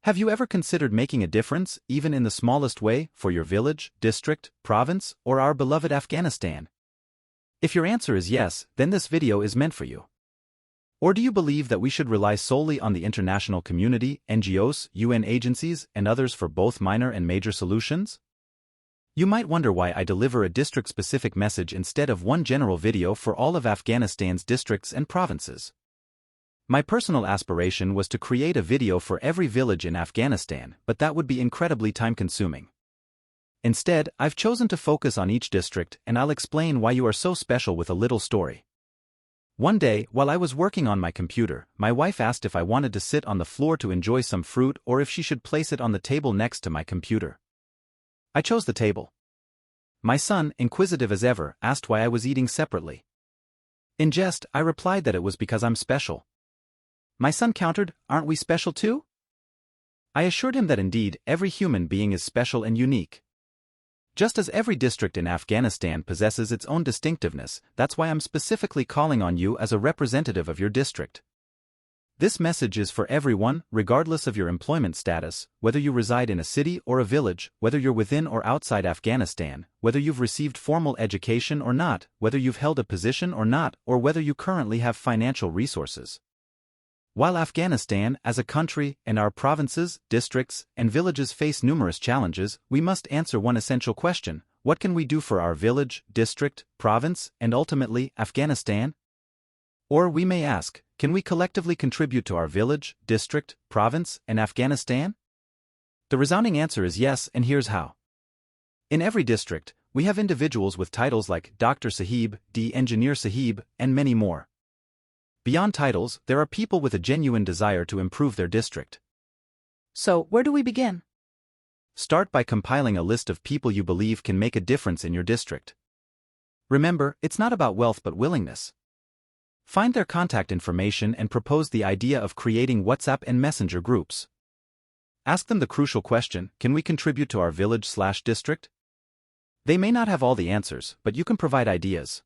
Have you ever considered making a difference, even in the smallest way, for your village, district, province, or our beloved Afghanistan? If your answer is yes, then this video is meant for you. Or do you believe that we should rely solely on the international community, NGOs, UN agencies, and others for both minor and major solutions? You might wonder why I deliver a district-specific message instead of one general video for all of Afghanistan's districts and provinces. My personal aspiration was to create a video for every village in Afghanistan, but that would be incredibly time-consuming. Instead, I've chosen to focus on each district, and I'll explain why you are so special with a little story. One day, while I was working on my computer, my wife asked if I wanted to sit on the floor to enjoy some fruit or if she should place it on the table next to my computer. I chose the table. My son, inquisitive as ever, asked why I was eating separately. In jest, I replied that it was because I'm special. My son countered, "Aren't we special too?" I assured him that indeed, every human being is special and unique. Just as every district in Afghanistan possesses its own distinctiveness, that's why I'm specifically calling on you as a representative of your district. This message is for everyone, regardless of your employment status, whether you reside in a city or a village, whether you're within or outside Afghanistan, whether you've received formal education or not, whether you've held a position or not, or whether you currently have financial resources. While Afghanistan, as a country, and our provinces, districts, and villages face numerous challenges, we must answer one essential question: what can we do for our village, district, province, and ultimately, Afghanistan? Or we may ask, can we collectively contribute to our village, district, province, and Afghanistan? The resounding answer is yes, and here's how. In every district, we have individuals with titles like Dr. Sahib, D. Engineer Sahib, and many more. Beyond titles, there are people with a genuine desire to improve their district. So, where do we begin? Start by compiling a list of people you believe can make a difference in your district. Remember, it's not about wealth but willingness. Find their contact information and propose the idea of creating WhatsApp and Messenger groups. Ask them the crucial question: can we contribute to our village/district? They may not have all the answers, but you can provide ideas.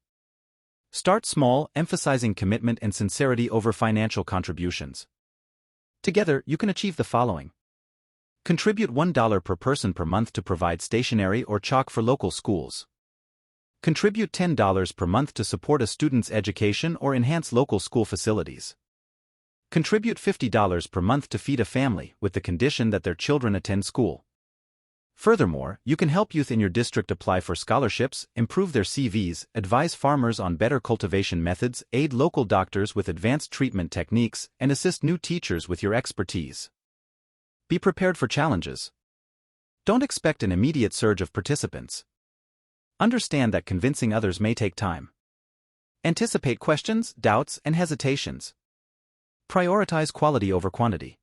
Start small, emphasizing commitment and sincerity over financial contributions. Together, you can achieve the following. Contribute $1 per person per month to provide stationery or chalk for local schools. Contribute $10 per month to support a student's education or enhance local school facilities. Contribute $50 per month to feed a family, with the condition that their children attend school. Furthermore, you can help youth in your district apply for scholarships, improve their CVs, advise farmers on better cultivation methods, aid local doctors with advanced treatment techniques, and assist new teachers with your expertise. Be prepared for challenges. Don't expect an immediate surge of participants. Understand that convincing others may take time. Anticipate questions, doubts, and hesitations. Prioritize quality over quantity.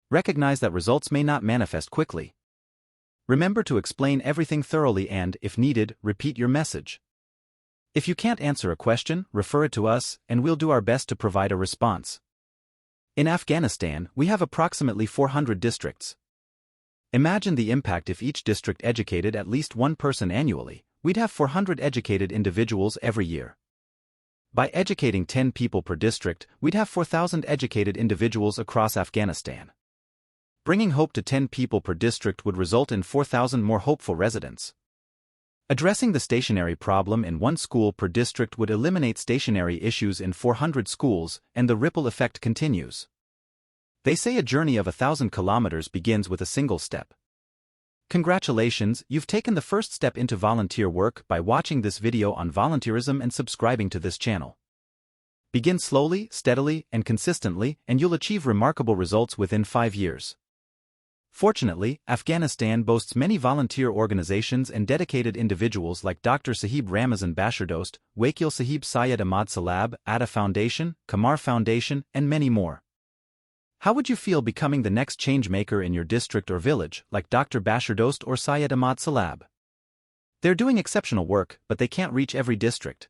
Recognize that results may not manifest quickly. Remember to explain everything thoroughly and, if needed, repeat your message. If you can't answer a question, refer it to us, and we'll do our best to provide a response. In Afghanistan, we have approximately 400 districts. Imagine the impact if each district educated at least one person annually. We'd have 400 educated individuals every year. By educating 10 people per district, we'd have 4,000 educated individuals across Afghanistan. Bringing hope to 10 people per district would result in 4,000 more hopeful residents. Addressing the stationery problem in one school per district would eliminate stationery issues in 400 schools, and the ripple effect continues. They say a journey of 1,000 kilometers begins with a single step. Congratulations, you've taken the first step into volunteer work by watching this video on volunteerism and subscribing to this channel. Begin slowly, steadily, and consistently, and you'll achieve remarkable results within 5 years. Fortunately, Afghanistan boasts many volunteer organizations and dedicated individuals like Dr. Sahib Ramazan Bashardost, Wakil Sahib Syed Ahmad Salab, Atta Foundation, Kamar Foundation, and many more. How would you feel becoming the next change maker in your district or village, like Dr. Bashardost or Syed Ahmad Salab? They're doing exceptional work, but they can't reach every district.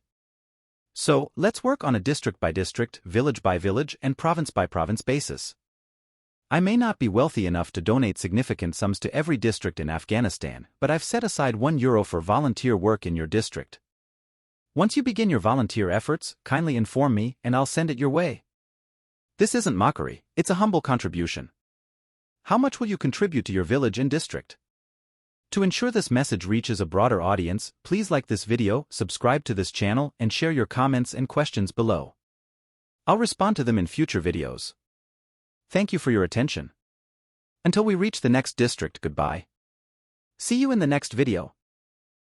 So, let's work on a district by district, village by village, and province by province basis. I may not be wealthy enough to donate significant sums to every district in Afghanistan, but I've set aside €1 for volunteer work in your district. Once you begin your volunteer efforts, kindly inform me and I'll send it your way. This isn't mockery, it's a humble contribution. How much will you contribute to your village and district? To ensure this message reaches a broader audience, please like this video, subscribe to this channel, and share your comments and questions below. I'll respond to them in future videos. Thank you for your attention. Until we reach the next district, goodbye. See you in the next video.